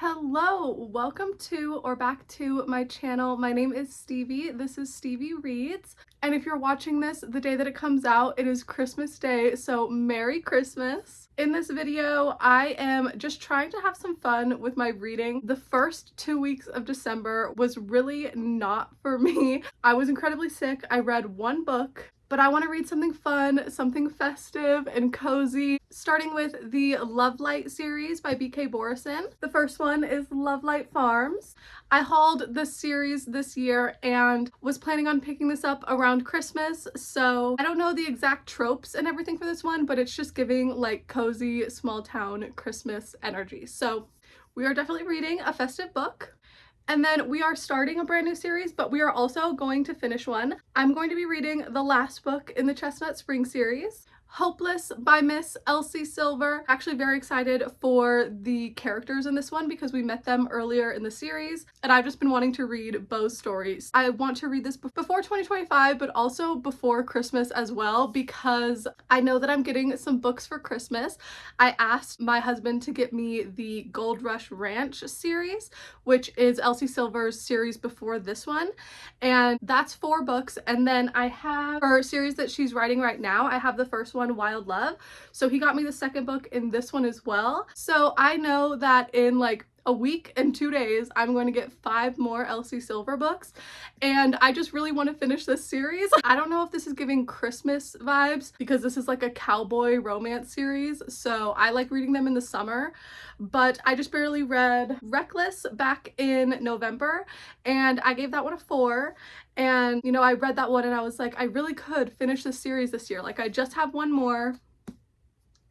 Hello, welcome to or back to my channel. My name is Stevie. This is Stevie Reads. And if you're watching this the day that it comes out, it is Christmas Day, so Merry Christmas. In this video, I am just trying to have some fun with my reading. The first 2 weeks of December was really not for me. I was incredibly sick. I read one book, but I want to read something fun, something festive and cozy, starting with the Love Light series by B.K. Borison. The first one is Love Light Farms. I hauled this series this year and was planning on picking this up around Christmas, so I don't know the exact tropes and everything for this one, but it's just giving like cozy small town Christmas energy. So we are definitely reading a festive book. And then we are starting a brand new series, but we are also going to finish one. I'm going to be reading the last book in the Chestnut Spring series, Hopeless by Miss Elsie Silver. Actually very excited for the characters in this one because we met them earlier in the series, and I've just been wanting to read Beau's stories. I want to read this before 2025, but also before Christmas as well, because I know that I'm getting some books for Christmas. I asked my husband to get me the Gold Rush Ranch series, which is Elsie Silver's series before this one, and that's 4 books. And then I have her series that she's writing right now. I have the first one, Wild Love, so he got me the second book in this one as well. So I know that in like a week and 2 days I'm going to get 5 more Elsie Silver books, and I just really want to finish this series. I don't know if this is giving Christmas vibes because this is like a cowboy romance series, so I like reading them in the summer, but I just barely read Reckless back in November and I gave that one a 4. And you know, I read that one and I was like, I really could finish this series this year. Like, I just have one more.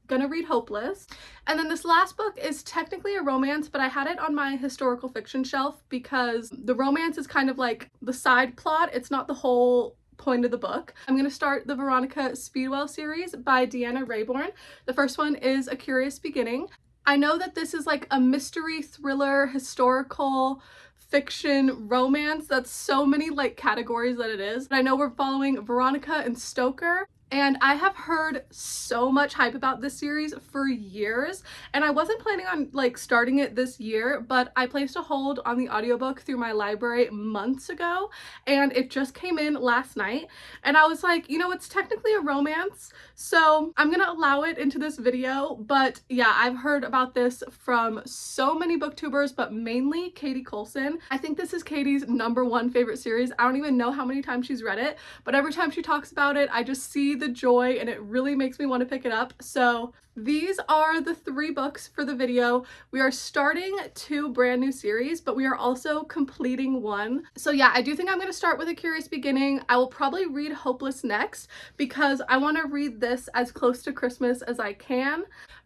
Gonna read Hopeless. And then this last book is technically a romance, but I had it on my historical fiction shelf because the romance is kind of like the side plot. It's not the whole point of the book. I'm gonna start the Veronica Speedwell series by Deanna Raybourn. The first one is A Curious Beginning. I know that this is like a mystery thriller, historical fiction romance. That's so many like categories that it is. I know we're following Veronica and Stoker, and I have heard so much hype about this series for years, and I wasn't planning on like starting it this year, but I placed a hold on the audiobook through my library months ago, and it just came in last night, and I was like, you know, it's technically a romance, so I'm gonna allow it into this video. But yeah, I've heard about this from so many booktubers, but mainly Katie Coulson. I think this is Katie's #1 favorite series. I don't even know how many times she's read it, but every time she talks about it, I just see the joy and it really makes me want to pick it up. So these are the 3 books for the video. We are starting 2 brand new series, but we are also completing 1. So yeah, I do think I'm going to start with A Curious Beginning. I will probably read Hopeless next because I want to read this as close to Christmas as I can.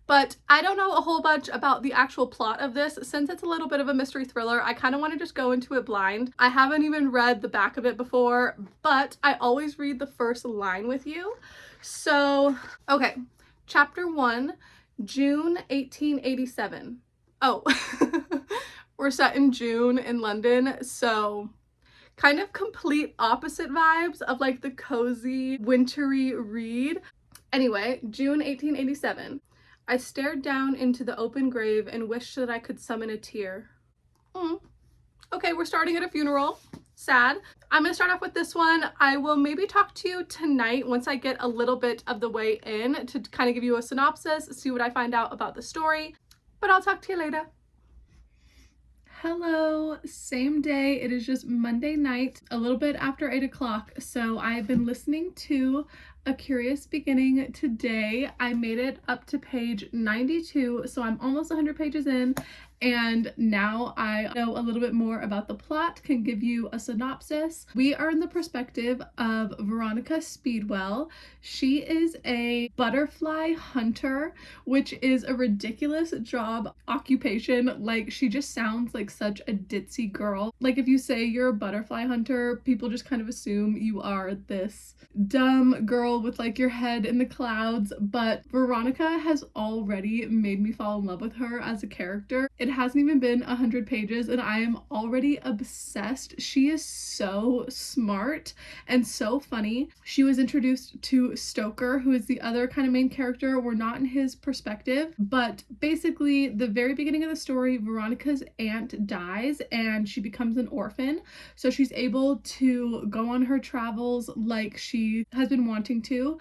But I don't know a whole bunch about the actual plot of this. Since it's a little bit of a mystery thriller, I kind of want to just go into it blind. I haven't even read the back of it before, but I always read the first line with you. So, okay, chapter 1, June 1887. Oh, we're set in June in London, so kind of complete opposite vibes of like the cozy, wintry read. Anyway, June 1887. I stared down into the open grave and wished that I could summon a tear. Okay, we're starting at a funeral. Sad. I'm gonna start off with this one. I will maybe talk to you tonight once I get a little bit of the way in to kind of give you a synopsis, see what I find out about the story, but I'll talk to you later. Hello, same day. It is just Monday night, a little bit after 8 o'clock. So I've been listening to A Curious Beginning today. I made it up to page 92, so I'm almost 100 pages in, and now I know a little bit more about the plot, can give you a synopsis. We are in the perspective of Veronica Speedwell. She is a butterfly hunter, which is a ridiculous job occupation. Like, she just sounds like such a ditzy girl. Like, if you say you're a butterfly hunter, people just kind of assume you are this dumb girl girl with like your head in the clouds, but Veronica has already made me fall in love with her as a character. It hasn't even been 100 pages and I am already obsessed. She is so smart and so funny. She was introduced to Stoker, who is the other kind of main character. We're not in his perspective, but basically the very beginning of the story, Veronica's aunt dies and she becomes an orphan. So she's able to go on her travels like she has been wanting to,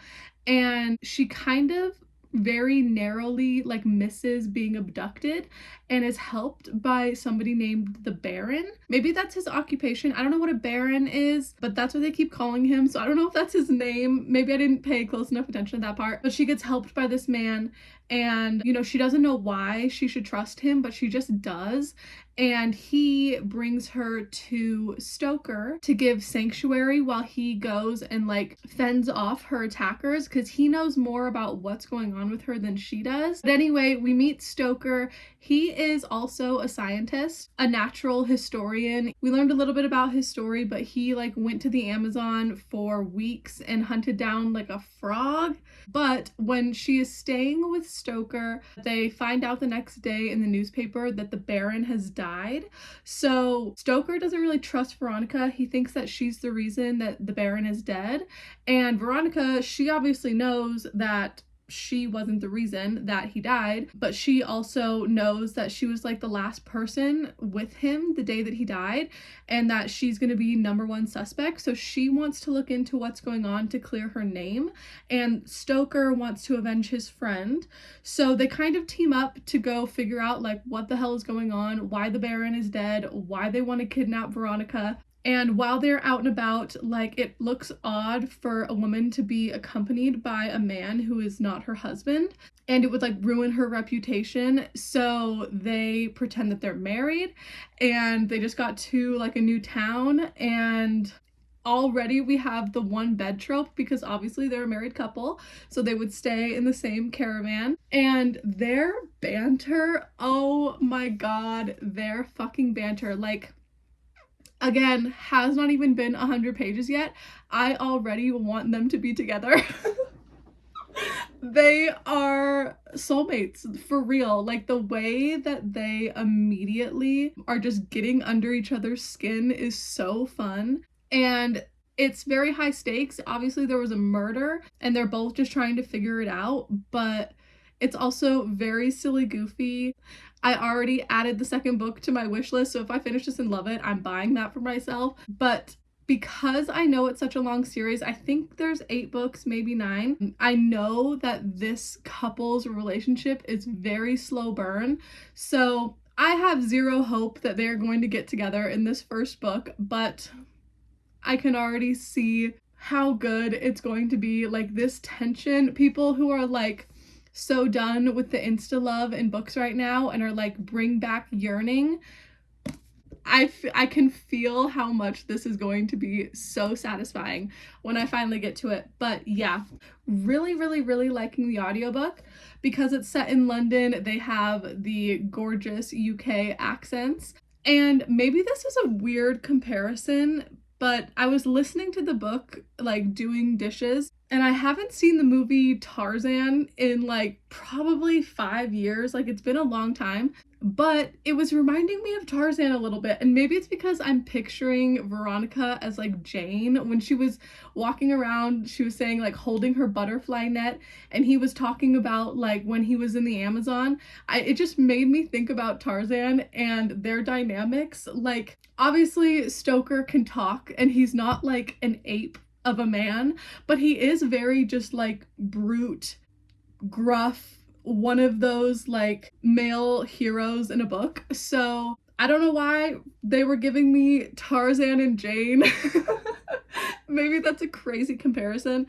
and she kind of very narrowly like misses being abducted and is helped by somebody named the Baron. Maybe that's his occupation. I don't know what a Baron is, but that's what they keep calling him. So I don't know if that's his name. Maybe I didn't pay close enough attention to that part. But she gets helped by this man and, you know, she doesn't know why she should trust him, but she just does. And he brings her to Stoker to give sanctuary while he goes and like fends off her attackers because he knows more about what's going on with her than she does. But anyway, we meet Stoker. He is also a scientist, a natural historian. We learned a little bit about his story, but he like went to the Amazon for weeks and hunted down like a frog. But when she is staying with Stoker, they find out the next day in the newspaper that the Baron has died. So Stoker doesn't really trust Veronica. He thinks that she's the reason that the Baron is dead. And Veronica, she obviously knows that she wasn't the reason that he died, but she also knows that she was like the last person with him the day that he died and that she's going to be number one suspect. So she wants to look into what's going on to clear her name, and Stoker wants to avenge his friend. So they kind of team up to go figure out like what the hell is going on, why the Baron is dead, why they want to kidnap Veronica. And while they're out and about, like, it looks odd for a woman to be accompanied by a man who is not her husband, and it would like ruin her reputation. So they pretend that they're married and they just got to like a new town, and already we have the one bed trope because obviously they're a married couple, so they would stay in the same caravan. And their banter, oh my god, their fucking banter, like, again, has not even been 100 pages yet. I already want them to be together. They are soulmates for real. Like, the way that they immediately are just getting under each other's skin is so fun. And it's very high stakes. Obviously there was a murder and they're both just trying to figure it out, but it's also very silly goofy. I already added the second book to my wish list, so if I finish this and love it, I'm buying that for myself. But because I know it's such a long series, I think there's 8 books, maybe 9. I know that this couple's relationship is very slow burn, so I have zero hope that they're going to get together in this first book, but I can already see how good it's going to be. Like, this tension, people who are like so done with the insta love in books right now and are like, bring back yearning, I can feel how much this is going to be so satisfying when I finally get to it. But yeah, really, really, really liking the audiobook. Because it's set in London, they have the gorgeous UK accents. And maybe this is a weird comparison, but I was listening to the book, like, doing dishes, and I haven't seen the movie Tarzan in like probably 5 years. Like, it's been a long time, but it was reminding me of Tarzan a little bit. And maybe it's because I'm picturing Veronica as like Jane. When she was walking around, she was saying like holding her butterfly net, and he was talking about like when he was in the Amazon. It just made me think about Tarzan and their dynamics. Like, obviously Stoker can talk and he's not like an ape of a man, but he is very just like brute, gruff, one of those like male heroes in a book. So I don't know why they were giving me Tarzan and Jane. Maybe that's a crazy comparison,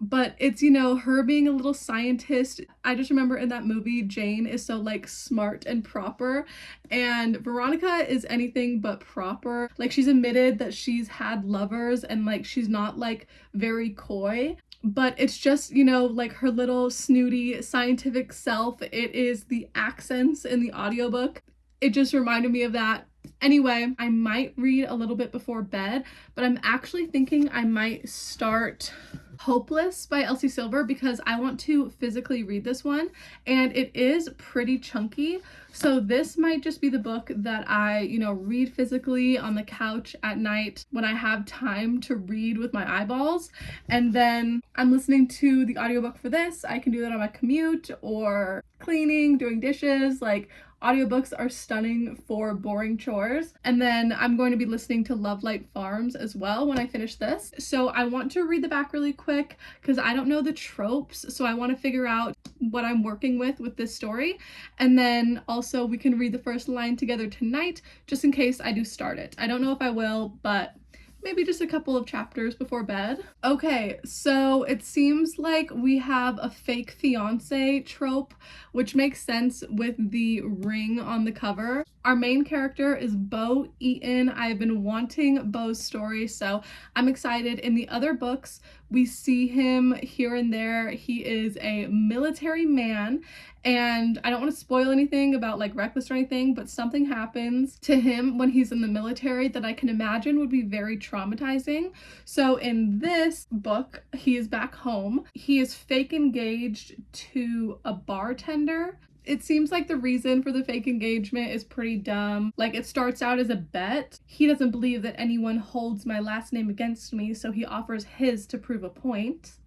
but it's, you know, her being a little scientist. I just remember in that movie, Jane is so like smart and proper, and Veronica is anything but proper. Like, she's admitted that she's had lovers and like she's not like very coy, but it's just, you know, like her little snooty scientific self. It is the accents in the audiobook. It just reminded me of that. Anyway, I might read a little bit before bed, but I'm actually thinking I might start Hopeless by Elsie Silver because I want to physically read this one, and it is pretty chunky. So this might just be the book that I, read physically on the couch at night when I have time to read with my eyeballs. And then I'm listening to the audiobook for this. I can do that on my commute or cleaning, doing dishes. Like, audiobooks are stunning for boring chores. And then I'm going to be listening to Love Light Farms as well when I finish this. So I want to read the back really quick because I don't know the tropes. So I want to figure out what I'm working with this story. And then also we can read the first line together tonight just in case I do start it. I don't know if I will, but maybe just a couple of chapters before bed. Okay, so it seems like we have a fake fiance trope, which makes sense with the ring on the cover. Our main character is Bo Eaton. I've been wanting Bo's story, so I'm excited. In the other books, we see him here and there. He is a military man, and I don't want to spoil anything about like Reckless or anything, but something happens to him when he's in the military that I can imagine would be very traumatizing. So in this book, he is back home. He is fake engaged to a bartender. It seems like the reason for the fake engagement is pretty dumb. Like, it starts out as a bet. He doesn't believe that anyone holds my last name against me, so he offers his to prove a point.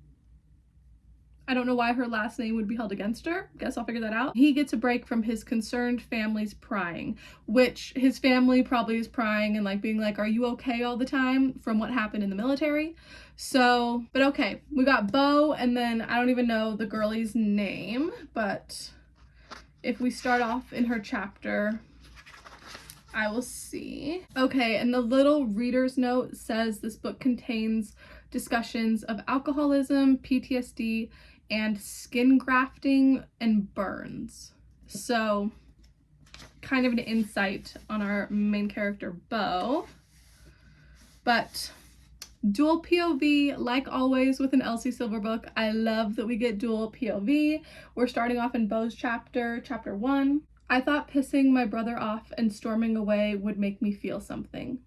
I don't know why her last name would be held against her. Guess I'll figure that out. He gets a break from his concerned family's prying, which his family probably is prying and like being like, are you okay all the time from what happened in the military? So, but okay, we got Bo, and then I don't even know the girlie's name, but if we start off in her chapter, I will see. Okay, and the little reader's note says this book contains discussions of alcoholism, PTSD, and skin grafting and burns. So, kind of an insight on our main character, Bo. But dual POV, like always with an Elsie Silver book, I love that we get dual POV. We're starting off in Bo's chapter 1. I thought pissing my brother off and storming away would make me feel something.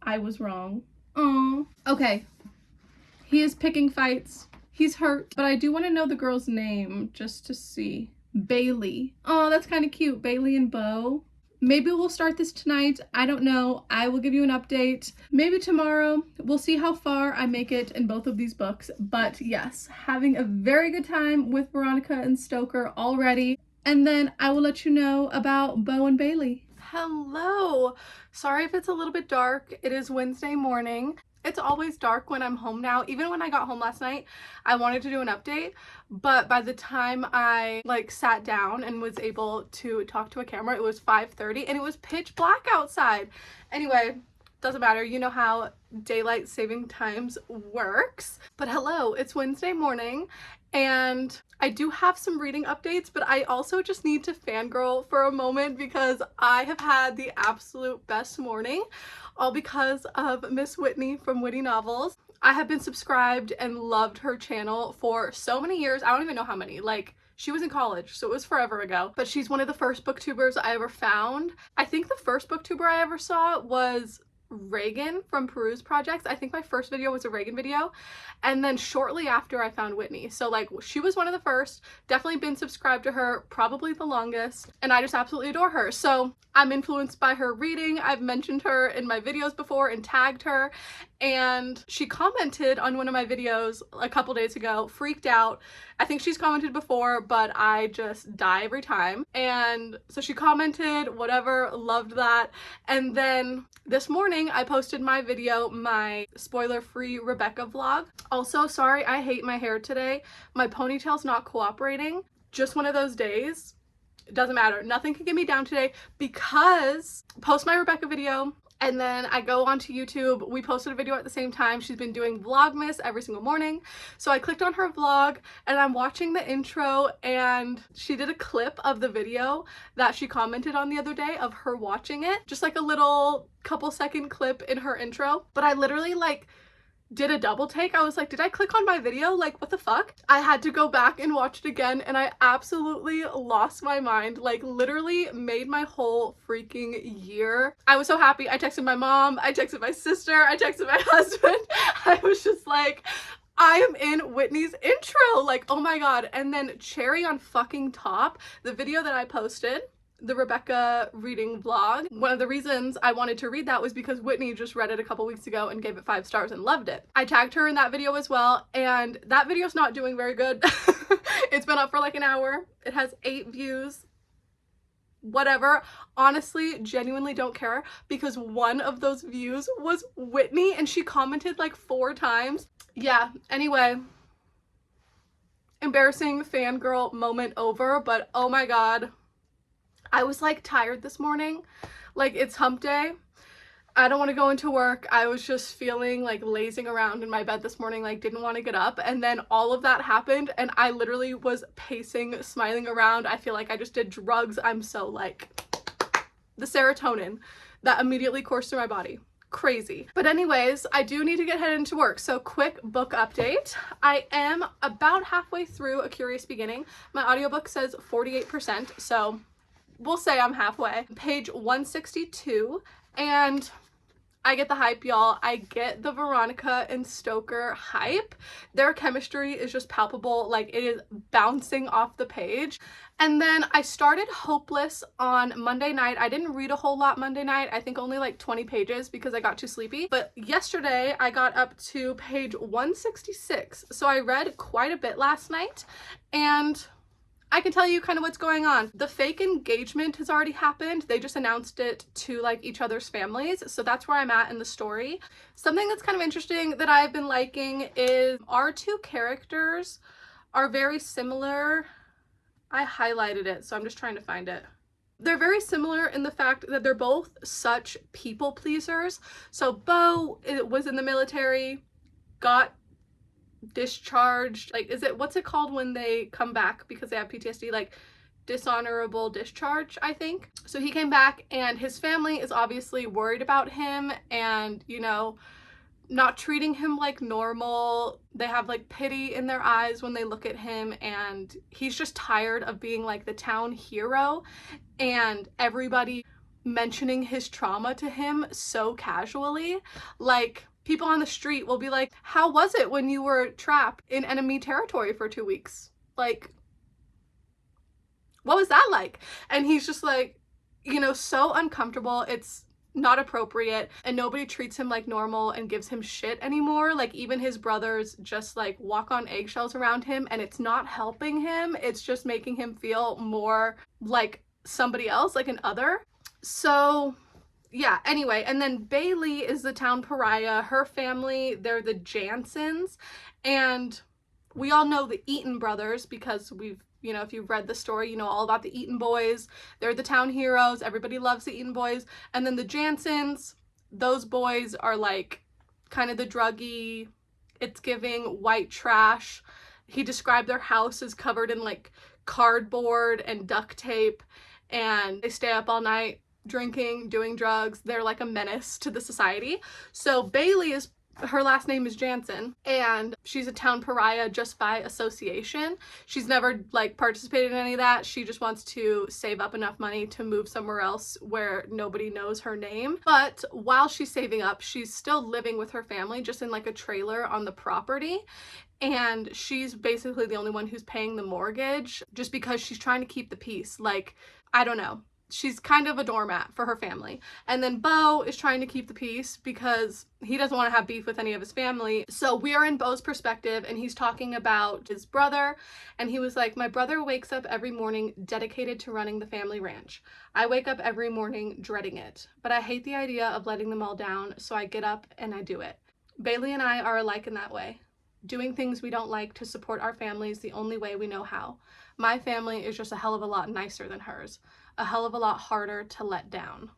I was wrong. Oh, okay. He is picking fights. He's hurt, but I do want to know the girl's name just to see. Bailey. Oh, that's kind of cute. Bailey and Bo. Maybe we'll start this tonight. I don't know. I will give you an update. Maybe tomorrow. We'll see how far I make it in both of these books. But yes, having a very good time with Veronica and Stoker already. And then I will let you know about Bo and Bailey. Hello. Sorry if it's a little bit dark. It is Wednesday morning. It's always dark when I'm home now. Even when I got home last night, I wanted to do an update, but by the time I sat down and was able to talk to a camera, it was 5:30 and it was pitch black outside. Anyway, doesn't matter. You know how daylight saving times works. But hello, it's Wednesday morning and I do have some reading updates, but I also just need to fangirl for a moment because I have had the absolute best morning, all because of Miss Whitney from Witty Novels. I have been subscribed and loved her channel for so many years. I don't even know how many. She was in college, so it was forever ago. But she's one of the first booktubers I ever found. I think the first booktuber I ever saw was Reagan from Peruse Projects. I think my first video was a Reagan video, and then shortly after I found Whitney. So she was one of the first. Definitely been subscribed to her probably the longest, and I just absolutely adore her. So I'm influenced by her reading. I've mentioned her in my videos before and tagged her, and she commented on one of my videos a couple days ago, freaked out. I think she's commented before, but I just die every time. And so she commented, whatever, loved that. And then this morning I posted my video, my spoiler-free Rebecca vlog. Also, sorry, I hate my hair today. My ponytail's not cooperating. Just one of those days. It doesn't matter. Nothing can get me down today because post my Rebecca video and then I go onto YouTube. We posted a video at the same time. She's been doing Vlogmas every single morning. So I clicked on her vlog and I'm watching the intro, and she did a clip of the video that she commented on the other day of her watching it. Just a little couple second clip in her intro. But I literally did a double take. I was like, did I click on my video? Like, what the fuck? I had to go back and watch it again, and I absolutely lost my mind. Like, literally made my whole freaking year. I was so happy. I texted my mom, I texted my sister, I texted my husband. I was just like, I am in Whitney's intro. Like, oh my god. And then cherry on fucking top, the video that I posted, the Rebecca reading vlog. One of the reasons I wanted to read that was because Whitney just read it a couple weeks ago and gave it 5 stars and loved it. I tagged her in that video as well, and that video's not doing very good. It's been up for like an hour. It has 8 views. Whatever. Honestly, genuinely don't care, because one of those views was Whitney and she commented like 4 times. Yeah, anyway. Embarrassing fangirl moment over, but oh my god. I was like tired this morning. Like, it's hump day. I don't want to go into work. I was just feeling like lazing around in my bed this morning, like didn't want to get up. And then all of that happened and I literally was pacing, smiling around. I feel like I just did drugs. I'm so like, the serotonin that immediately coursed through my body. Crazy. But anyways, I do need to get headed into work. So quick book update. I am about halfway through A Curious Beginning. My audiobook says 48%. So we'll say I'm halfway. Page 162, and I get the hype, y'all. I get the Veronica and Stoker hype. Their chemistry is just palpable. Like, it is bouncing off the page. And then I started Hopeless on Monday night. I didn't read a whole lot Monday night. I think only like 20 pages because I got too sleepy. But yesterday I got up to page 166. So I read quite a bit last night, and I can tell you kind of what's going on. The fake engagement has already happened. They just announced it to like each other's families. So that's where I'm at in the story. Something that's kind of interesting that I've been liking is our 2 characters are very similar. I highlighted it, so I'm just trying to find it. They're very similar in the fact that they're both such people pleasers. So Beau was in the military, got discharged, like, what's it called when they come back because they have PTSD, like dishonorable discharge, I think. So he came back and his family is obviously worried about him and, you know, not treating him like normal. They have like pity in their eyes when they look at him, and he's just tired of being like the town hero and everybody mentioning his trauma to him so casually. Like, people on the street will be like, how was it when you were trapped in enemy territory for 2 weeks? Like, what was that like? And he's just like, you know, so uncomfortable. It's not appropriate, and nobody treats him like normal and gives him shit anymore. Like, even his brothers just like walk on eggshells around him, and it's not helping him. It's just making him feel more like somebody else, like an other. So yeah, anyway, and then Bailey is the town pariah. Her family, they're the Jansons, and we all know the Eaton brothers because we've, you know, if you've read the story, you know all about the Eaton boys. They're the town heroes. Everybody loves the Eaton boys. And then the Jansons, those boys are like kind of the druggy, it's giving white trash. He described their house as covered in like cardboard and duct tape, and they stay up all night drinking, doing drugs. They're like a menace to the society. So Bailey is, her last name is Jansen, and she's a town pariah just by association. She's never like participated in any of that. She just wants to save up enough money to move somewhere else where nobody knows her name. But while she's saving up, she's still living with her family just in like a trailer on the property. And she's basically the only one who's paying the mortgage just because she's trying to keep the peace. Like, I don't know. She's kind of a doormat for her family. And then Beau is trying to keep the peace because he doesn't want to have beef with any of his family. So we are in Beau's perspective, and he's talking about his brother. And he was like, my brother wakes up every morning dedicated to running the family ranch. I wake up every morning dreading it, but I hate the idea of letting them all down. So I get up and I do it. Bailey and I are alike in that way. Doing things we don't like to support our families the only way we know how. My family is just a hell of a lot nicer than hers. A hell of a lot harder to let down.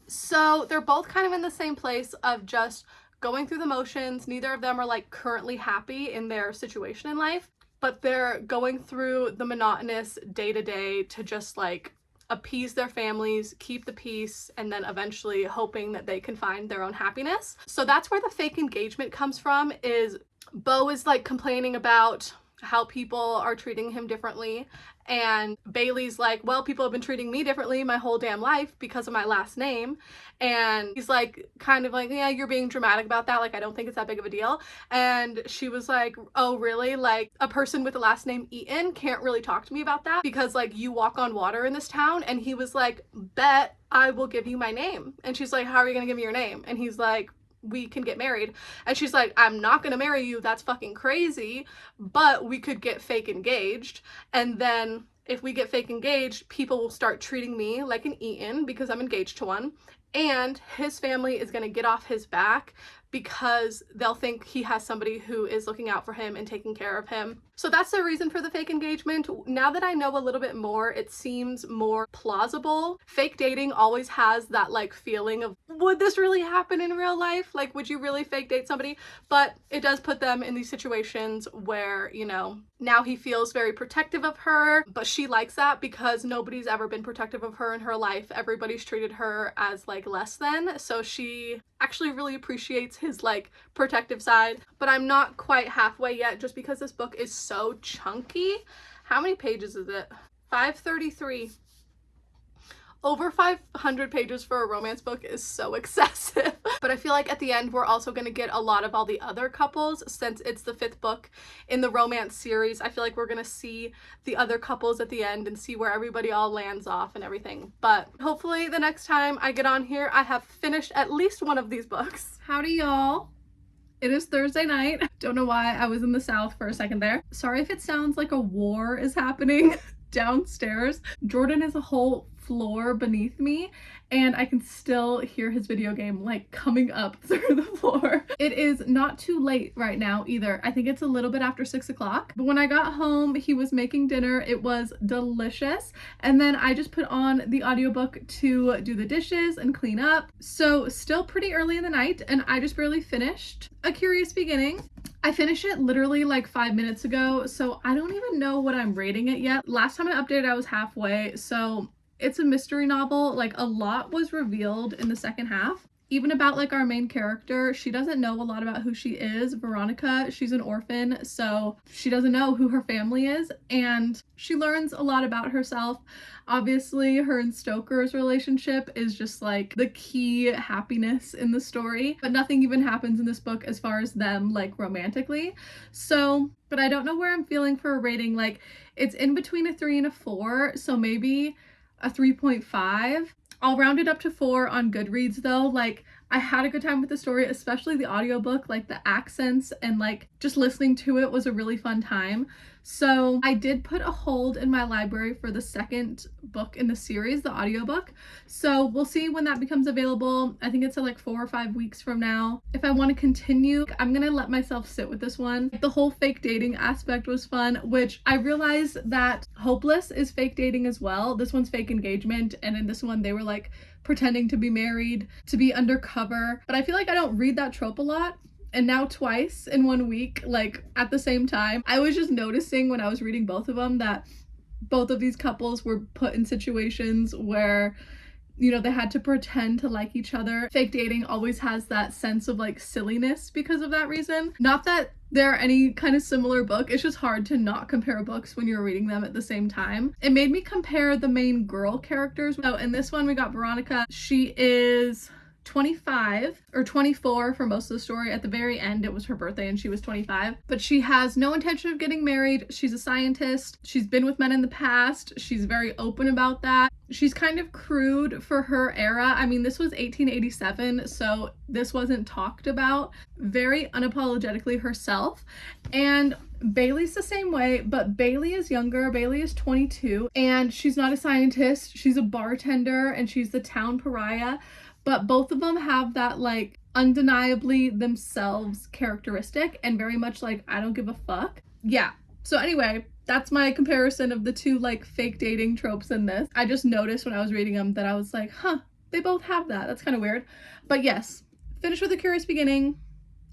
So they're both kind of in the same place of just going through the motions. Neither of them are like currently happy in their situation in life, but they're going through the monotonous day-to-day to just like appease their families, keep the peace, and then eventually hoping that they can find their own happiness. So that's where the fake engagement comes from. Is Beau is like complaining about how people are treating him differently, and Bailey's like, well, people have been treating me differently my whole damn life because of my last name. And he's like, kind of like, yeah, you're being dramatic about that, like I don't think it's that big of a deal. And she was like, oh really, like a person with the last name Eaton can't really talk to me about that because like you walk on water in this town. And he was like, bet I will give you my name. And she's like, how are you gonna give me your name? And he's like, we can get married. And she's like, I'm not gonna marry you, that's fucking crazy, but we could get fake engaged. And then if we get fake engaged, people will start treating me like an Eaton because I'm engaged to one, and his family is gonna get off his back because they'll think he has somebody who is looking out for him and taking care of him. So that's the reason for the fake engagement. Now that I know a little bit more, it seems more plausible. Fake dating always has that like feeling of, would this really happen in real life? Like, would you really fake date somebody? But it does put them in these situations where, you know, now he feels very protective of her, but she likes that because nobody's ever been protective of her in her life. Everybody's treated her as like less than. So she actually really appreciates his like protective side. But I'm not quite halfway yet just because this book is so chunky. How many pages is it? 533. Over 500 pages for a romance book is so excessive. But I feel like at the end we're also going to get a lot of all the other couples. Since it's the 5th book in the romance series, I feel like we're going to see the other couples at the end and see where everybody all lands off and everything. But hopefully the next time I get on here I have finished at least one of these books. Howdy y'all. It is Thursday night. Don't know why I was in the South for a second there. Sorry if it sounds like a war is happening downstairs. Jordan is a whole floor beneath me and I can still hear his video game like coming up through the floor. It is not too late right now either. I think it's a little bit after 6 o'clock. But when I got home, he was making dinner. It was delicious. And then I just put on the audiobook to do the dishes and clean up. So still pretty early in the night and I just barely finished A Curious Beginning. I finished it literally like 5 minutes ago, so I don't even know what I'm rating it yet. Last time I updated I was halfway, so it's a mystery novel. Like a lot was revealed in the second half. Even about like our main character, she doesn't know a lot about who she is. Veronica, she's an orphan, so she doesn't know who her family is, and she learns a lot about herself. Obviously, her and Stoker's relationship is just like the key happiness in the story, but nothing even happens in this book as far as them like romantically. So, but I don't know where I'm feeling for a rating. Like it's in between a 3 and a 4, so maybe a 3.5. I'll round it up to 4 on Goodreads though. Like I had a good time with the story, especially the audiobook, like the accents and like just listening to it was a really fun time. So I did put a hold in my library for the second book in the series, the audiobook. So we'll see when that becomes available. I think it's like 4 or 5 weeks from now. If I want to continue, I'm gonna let myself sit with this one. The whole fake dating aspect was fun, which I realized that Hopeless is fake dating as well. This one's fake engagement, and in this one they were like pretending to be married, to be undercover. But I feel like I don't read that trope a lot. And now twice in 1 week, like at the same time, I was just noticing when I was reading both of them that both of these couples were put in situations where, you know, they had to pretend to like each other. Fake dating always has that sense of like silliness because of that reason. Not that they're any kind of similar book, it's just hard to not compare books when you're reading them at the same time. It made me compare the main girl characters. So in this one we got Veronica. She is 25 or 24 for most of the story. At the very end it was her birthday and she was 25, but she has no intention of getting married. She's a scientist. She's been with men in the past. She's very open about that. She's kind of crude for her era. I mean, this was 1887, so this wasn't talked about. Very unapologetically herself. And Bailey's the same way, but Bailey is younger. Bailey is 22 and she's not a scientist. She's a bartender and she's the town pariah. But both of them have that like undeniably themselves characteristic and very much like I don't give a fuck. Yeah. So anyway, that's my comparison of the two like fake dating tropes in this. I just noticed when I was reading them that I was like, huh, they both have that. That's kind of weird. But yes, finished with A Curious Beginning.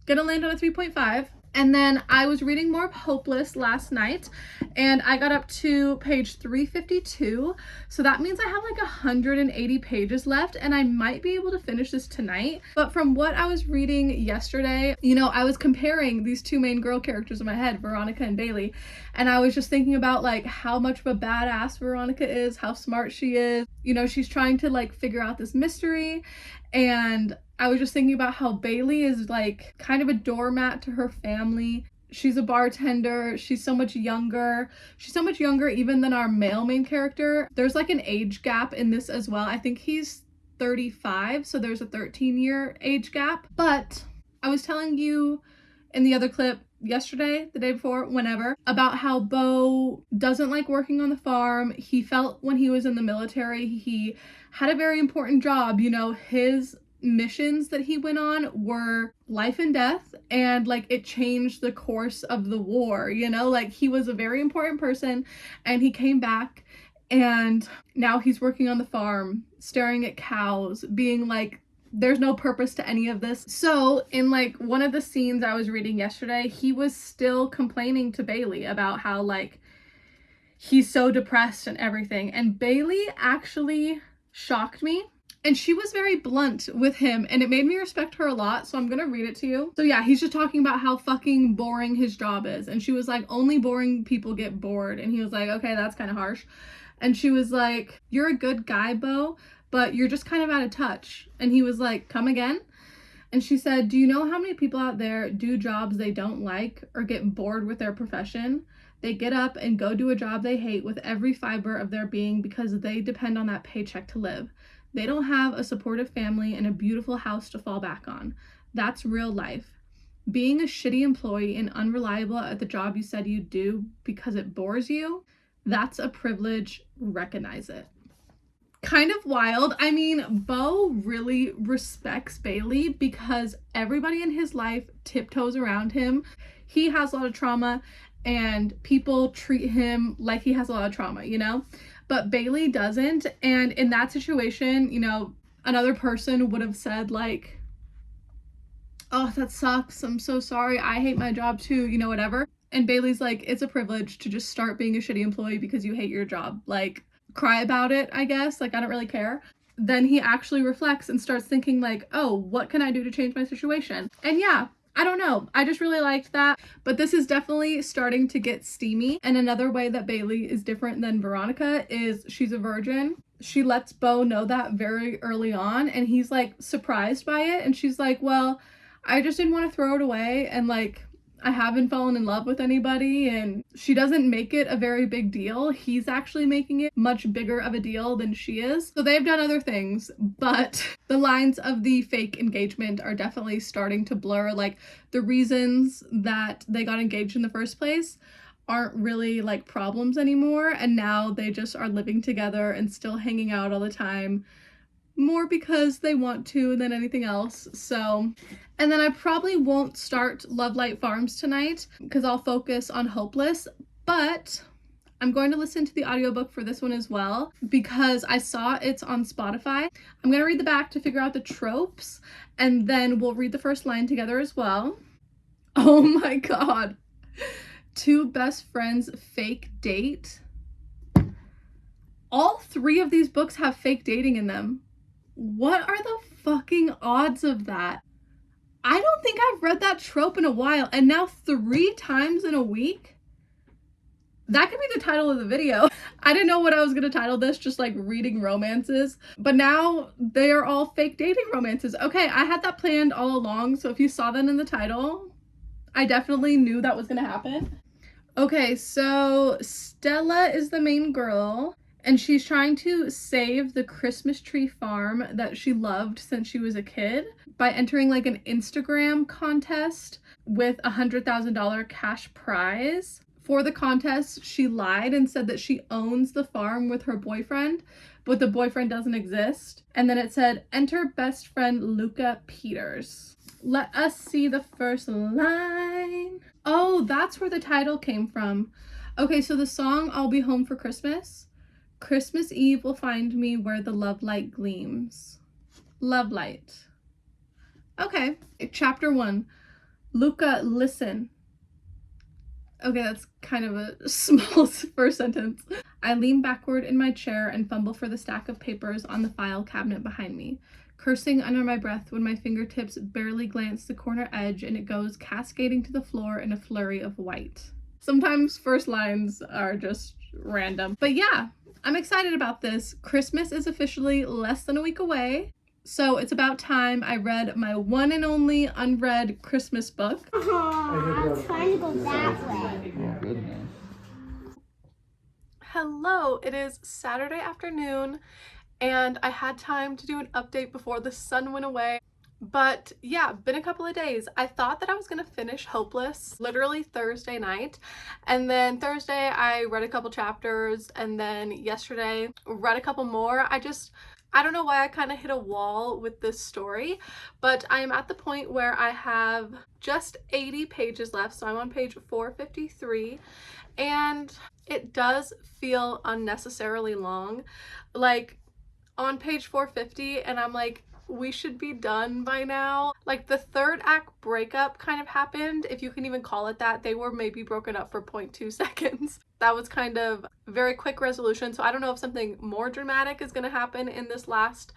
Gonna land on a 3.5. And then I was reading more of Hopeless last night, and I got up to page 352. So that means I have like 180 pages left, and I might be able to finish this tonight. But from what I was reading yesterday, you know, I was comparing these two main girl characters in my head, Veronica and Bailey. And I was just thinking about like how much of a badass Veronica is, how smart she is. You know, she's trying to like figure out this mystery. And I was just thinking about how Bailey is like kind of a doormat to her family. She's a bartender. She's so much younger. She's so much younger even than our male main character. There's like an age gap in this as well. I think he's 35, so there's a 13-year age gap. But I was telling you in the other clip yesterday, the day before, whenever, about how Beau doesn't like working on the farm. He felt when he was in the military, he had a very important job. You know, his missions that he went on were life and death, and like it changed the course of the war, you know, like he was a very important person, and he came back and now he's working on the farm, staring at cows, being like, there's no purpose to any of this. So in like one of the scenes I was reading yesterday, he was still complaining to Bailey about how like he's so depressed and everything, and Bailey actually shocked me. And she was very blunt with him, and it made me respect her a lot, so I'm gonna read it to you. So yeah, he's just talking about how fucking boring his job is, and she was like, only boring people get bored, and he was like, okay, that's kind of harsh. And she was like, you're a good guy, Beau, but you're just kind of out of touch. And he was like, come again? And she said, do you know how many people out there do jobs they don't like or get bored with their profession? They get up and go do a job they hate with every fiber of their being because they depend on that paycheck to live. They don't have a supportive family and a beautiful house to fall back on. That's real life. Being a shitty employee and unreliable at the job you said you'd do because it bores you, that's a privilege. Recognize it. Kind of wild. I mean, Beau really respects Bailey because everybody in his life tiptoes around him. He has a lot of trauma and people treat him like he has a lot of trauma, you know? But Bailey doesn't. And in that situation, you know, another person would have said like, oh, that sucks. I'm so sorry. I hate my job too, you know, whatever. And Bailey's like, it's a privilege to just start being a shitty employee because you hate your job. Like, cry about it, I guess. Like, I don't really care. Then he actually reflects and starts thinking like, oh, what can I do to change my situation? And yeah, I don't know. I just really liked that. But this is definitely starting to get steamy. And another way that Bailey is different than Veronica is she's a virgin. She lets Beau know that very early on, and he's like surprised by it. And she's like, well, I just didn't want to throw it away, and like I haven't fallen in love with anybody. And she doesn't make it a very big deal. He's actually making it much bigger of a deal than she is. So they've done other things, but the lines of the fake engagement are definitely starting to blur. Like the reasons that they got engaged in the first place aren't really like problems anymore, and now they just are living together and still hanging out all the time, more because they want to than anything else. So, and then I probably won't start Love Light Farms tonight because I'll focus on Hopeless, but I'm going to listen to the audiobook for this one as well because I saw it's on Spotify. I'm going to read the back to figure out the tropes, and then we'll read the first line together as well. Oh my god. Two best friends fake date. All three of these books have fake dating in them. What are the fucking odds of that? I don't think I've read that trope in a while, and now 3 times in a week? That could be the title of the video. I didn't know what I was gonna title this, just like reading romances, but now they are all fake dating romances. Okay, I had that planned all along, so if you saw that in the title, I definitely knew that was gonna happen. Okay, so Stella is the main girl, and she's trying to save the Christmas tree farm that she loved since she was a kid by entering like an Instagram contest with a $100,000 cash prize. For the contest, she lied and said that she owns the farm with her boyfriend, but the boyfriend doesn't exist. And then it said, enter best friend Luca Peters. Let us see the first line. Oh, that's where the title came from. Okay, so the song, I'll Be Home for Christmas. Christmas Eve will find me where the love light gleams. Love light. Okay, chapter 1. Luca, listen. Okay, that's kind of a small first sentence. I lean backward in my chair and fumble for the stack of papers on the file cabinet behind me, cursing under my breath when my fingertips barely glance the corner edge and it goes cascading to the floor in a flurry of white. Sometimes first lines are just random. But yeah, I'm excited about this. Christmas is officially less than a week away. So it's about time I read my one and only unread Christmas book. I'm trying to go that way. Oh, goodness. Hello, it is Saturday afternoon and I had time to do an update before the sun went away. But yeah, been a couple of days. I thought that I was gonna finish Hopeless literally Thursday night, and then Thursday I read a couple chapters, and then yesterday read a couple more. I don't know why I kind of hit a wall with this story, but I am at the point where I have just 80 pages left, so I'm on page 453, and it does feel unnecessarily long. Like on page 450, and I'm like, we should be done by now. Like the third act breakup kind of happened, if you can even call it that. They were maybe broken up for 0.2 seconds. That was kind of very quick resolution, so I don't know if something more dramatic is going to happen in this last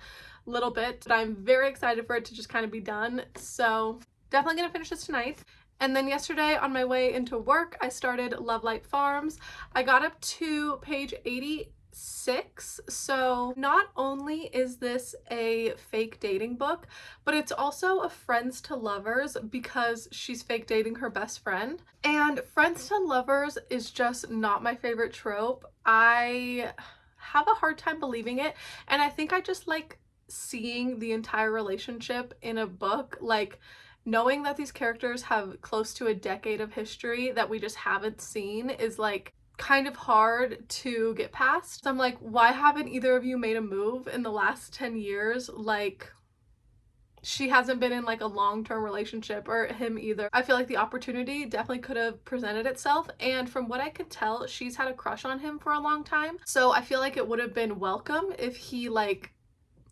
little bit, but I'm very excited for it to just kind of be done. So definitely gonna finish this tonight. And then yesterday on my way into work, I started Love Light Farms. I got up to page 86. So not only is this a fake dating book, but it's also a friends to lovers because she's fake dating her best friend. And friends to lovers is just not my favorite trope. I have a hard time believing it, and I think I just like seeing the entire relationship in a book, like knowing that these characters have close to a decade of history that we just haven't seen is like kind of hard to get past. So I'm like, why haven't either of you made a move in the last 10 years? Like, she hasn't been in like a long-term relationship, or him either. I feel like the opportunity definitely could have presented itself, and from what I could tell, she's had a crush on him for a long time. So I feel like it would have been welcome if he like,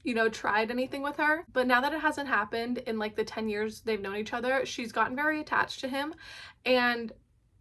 you know, tried anything with her. But now that it hasn't happened in like the 10 years they've known each other, she's gotten very attached to him, and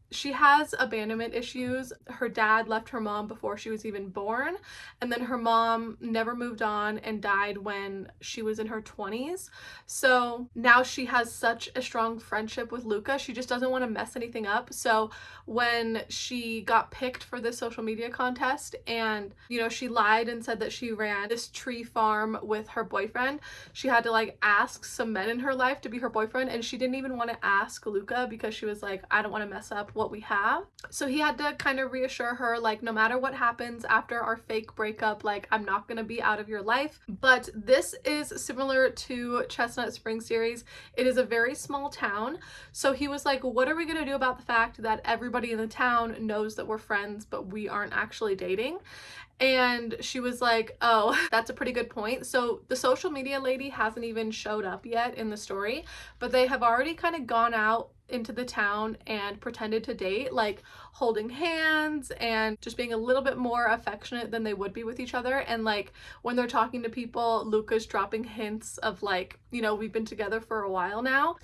she has abandonment issues. Her dad left her mom before she was even born, and then her mom never moved on and died when she was in her 20s. So now she has such a strong friendship with Luca, she just doesn't want to mess anything up. So when she got picked for this social media contest and, you know, she lied and said that she ran this tree farm with her boyfriend, she had to like ask some men in her life to be her boyfriend, and she didn't even want to ask Luca because she was like, I don't want to mess up what we have. So he had to kind of reassure her, like, no matter what happens after our fake breakup, like, I'm not gonna be out of your life. But this is similar to Chestnut Spring series. It is a very small town, so he was like, what are we gonna do about the fact that everybody in the town knows that we're friends but we aren't actually dating? And she was like, oh, that's a pretty good point. So the social media lady hasn't even showed up yet in the story, but they have already kind of gone out into the town and pretended to date, like holding hands and just being a little bit more affectionate than they would be with each other. And like when they're talking to people, Luca's dropping hints of like, you know, we've been together for a while now.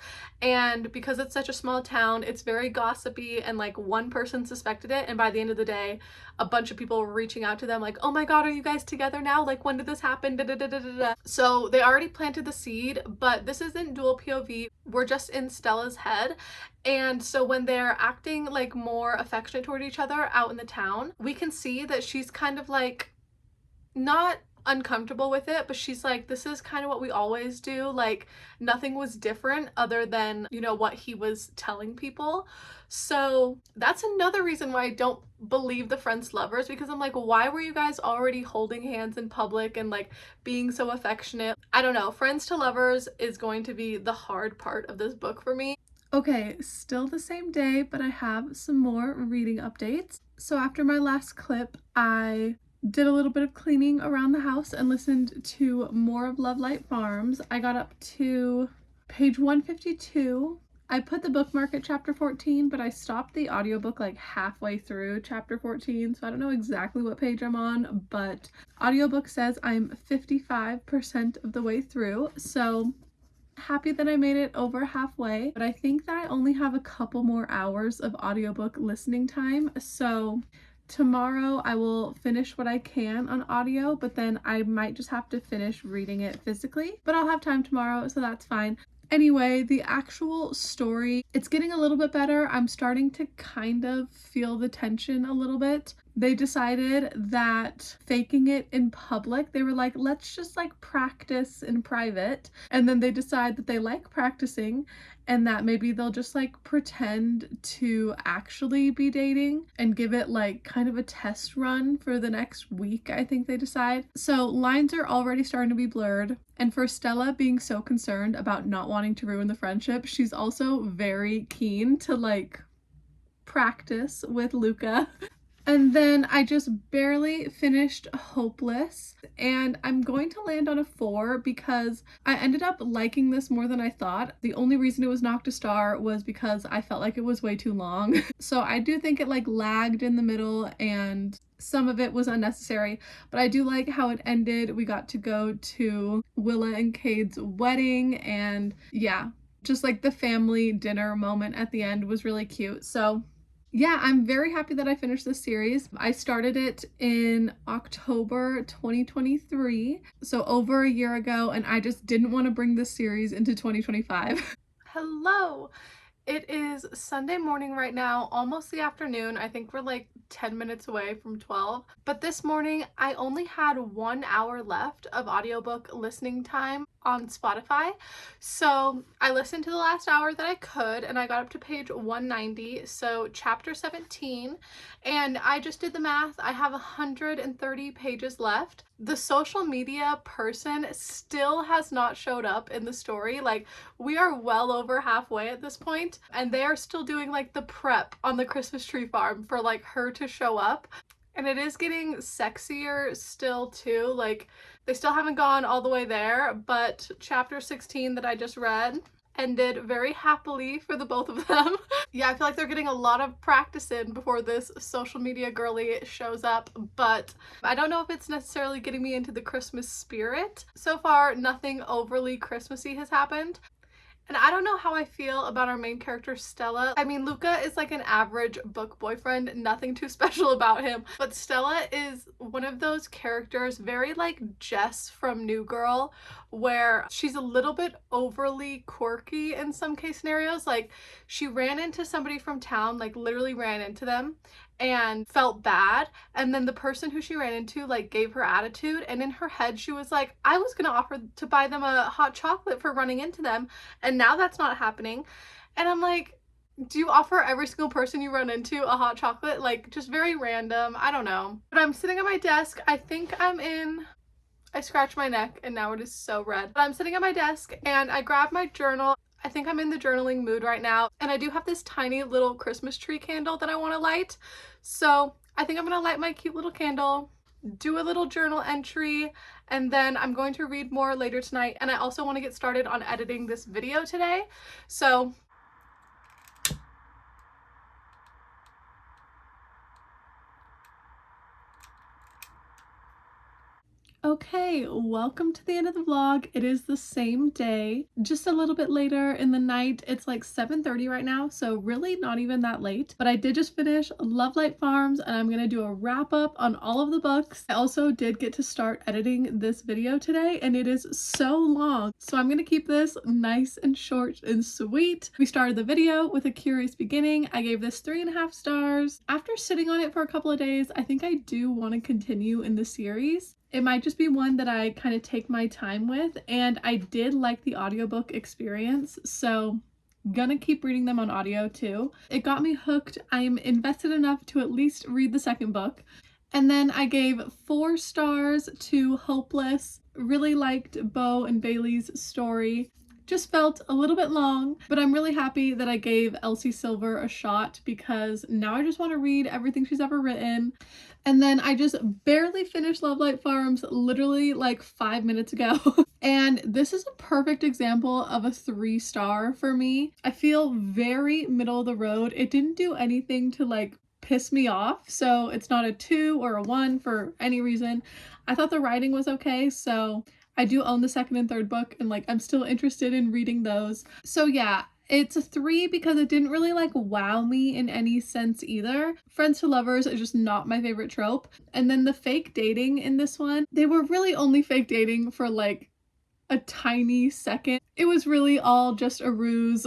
And because it's such a small town, it's very gossipy, and like one person suspected it, and by the end of the day a bunch of people were reaching out to them like, oh my god, are you guys together now? Like, when did this happen? Da, da, da, da, da, da. So they already planted the seed, but this isn't dual POV. We're just in Stella's head. And so when they're acting like more affectionate toward each other out in the town, we can see that she's kind of like not uncomfortable with it, but she's like, this is kind of what we always do. Like, nothing was different other than, you know, what he was telling people. So that's another reason why I don't believe the friends lovers, because I'm like, why were you guys already holding hands in public and like being so affectionate? I don't know. Friends to lovers is going to be the hard part of this book for me. Okay, still the same day, but I have some more reading updates. So after my last clip, I did a little bit of cleaning around the house and listened to more of Love Light Farms. I got up to page 152. I put the bookmark at chapter 14, but I stopped the audiobook like halfway through chapter 14, so I don't know exactly what page I'm on, but audiobook says I'm 55% of the way through. So Happy that I made it over halfway, but I think that I only have a couple more hours of audiobook listening time. So tomorrow I will finish what I can on audio, but then I might just have to finish reading it physically. But I'll have time tomorrow, so that's fine. Anyway, the actual story, it's getting a little bit better. I'm starting to kind of feel the tension a little bit. They decided that faking it in public, they were like, let's just like practice in private. And then they decide that they like practicing and that maybe they'll just like pretend to actually be dating and give it like kind of a test run for the next week, I think they decide. So lines are already starting to be blurred. And for Stella being so concerned about not wanting to ruin the friendship, she's also very keen to like practice with Luca. And then I just barely finished Hopeless, and I'm going to land on a 4 because I ended up liking this more than I thought. The only reason it was knocked a star was because I felt like it was way too long. So I do think it like lagged in the middle and some of it was unnecessary, but I do like how it ended. We got to go to Willa and Cade's wedding, and yeah, just like the family dinner moment at the end was really cute. So yeah, I'm very happy that I finished this series. I started it in October 2023, so over a year ago, and I just didn't want to bring this series into 2025. Hello! It is Sunday morning right now, almost the afternoon. I think we're like 10 minutes away from 12. But this morning, I only had 1 hour left of audiobook listening time on Spotify. So I listened to the last hour that I could, and I got up to page 190, so chapter 17. And I just did the math. I have 130 pages left. The social media person still has not showed up in the story. Like, we are well over halfway at this point, and they are still doing like the prep on the Christmas tree farm for like her to show up. And it is getting sexier still too. Like, they still haven't gone all the way there, but chapter 16 that I just read ended very happily for the both of them. Yeah, I feel like they're getting a lot of practice in before this social media girly shows up, but I don't know if it's necessarily getting me into the Christmas spirit. So far, nothing overly Christmassy has happened. And I don't know how I feel about our main character, Stella. I mean, Luca is like an average book boyfriend, nothing too special about him. But Stella is one of those characters, very like Jess from New Girl, where she's a little bit overly quirky in some case scenarios. Like, she ran into somebody from town, like literally ran into them, and felt bad, and then the person who she ran into like gave her attitude, and in her head she was like, I was gonna offer to buy them a hot chocolate for running into them, and now that's not happening. And I'm like, do you offer every single person you run into a hot chocolate? Like, just very random. I don't know. But I'm sitting at my desk. I think I scratched my neck and now it is so red. But I'm sitting at my desk and I grabbed my journal. I think I'm in the journaling mood right now, and I do have this tiny little Christmas tree candle that I want to light. So I think I'm gonna light my cute little candle, do a little journal entry, and then I'm going to read more later tonight. And I also want to get started on editing this video today. So okay, welcome to the end of the vlog. It is the same day, just a little bit later in the night. It's like 7:30 right now, so really not even that late. But I did just finish Love Light Farms, and I'm gonna do a wrap up on all of the books. I also did get to start editing this video today, and it is so long. So I'm gonna keep this nice and short and sweet. We started the video with a curious beginning. I gave this 3.5 stars. After sitting on it for a couple of days, I think I do want to continue in the series. It might just be one that I kind of take my time with, and I did like the audiobook experience, so gonna keep reading them on audio too. It got me hooked. I'm invested enough to at least read the second book. And then I gave 4 stars to Hopeless. Really liked Bo and Bailey's story. Just felt a little bit long, but I'm really happy that I gave Elsie Silver a shot because now I just want to read everything she's ever written. And then I just barely finished Love Light Farms literally like 5 minutes ago. And this is a perfect example of a 3-star for me. I feel very middle of the road. It didn't do anything to like piss me off, so it's not a 2 or a 1 for any reason. I thought the writing was okay, so I do own the second and third book, and like I'm still interested in reading those. So yeah, it's a 3 because it didn't really like wow me in any sense either. Friends to lovers is just not my favorite trope. And then the fake dating in this one, they were really only fake dating for like a tiny second. It was really all just a ruse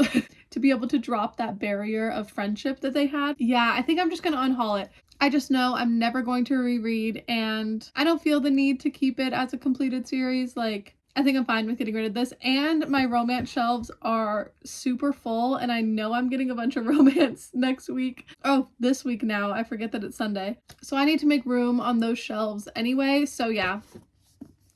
to be able to drop that barrier of friendship that they had. Yeah, I think I'm just gonna unhaul it. I just know I'm never going to reread, and I don't feel the need to keep it as a completed series. Like, I think I'm fine with getting rid of this, and my romance shelves are super full, and I know I'm getting a bunch of romance next week. Oh, this week now. I forget that it's Sunday. So I need to make room on those shelves anyway, so yeah.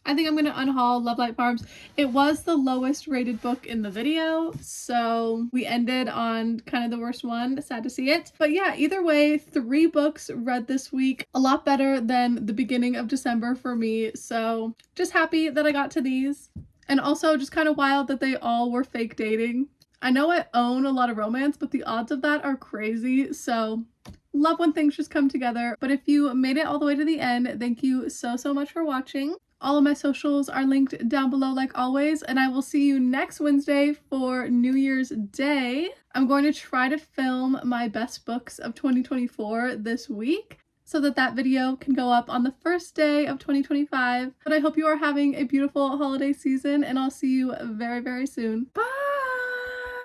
I think I'm going to unhaul Love Light Farms. It was the lowest rated book in the video, so we ended on kind of the worst one. Sad to see it. But yeah, either way, 3 books read this week. A lot better than the beginning of December for me, so just happy that I got to these. And also just kind of wild that they all were fake dating. I know I own a lot of romance, but the odds of that are crazy, so love when things just come together. But if you made it all the way to the end, thank you so much for watching. All of my socials are linked down below like always, and I will see you next Wednesday for New Year's Day. I'm going to try to film my best books of 2024 this week so that that video can go up on the first day of 2025. But I hope you are having a beautiful holiday season, and I'll see you very soon. Bye!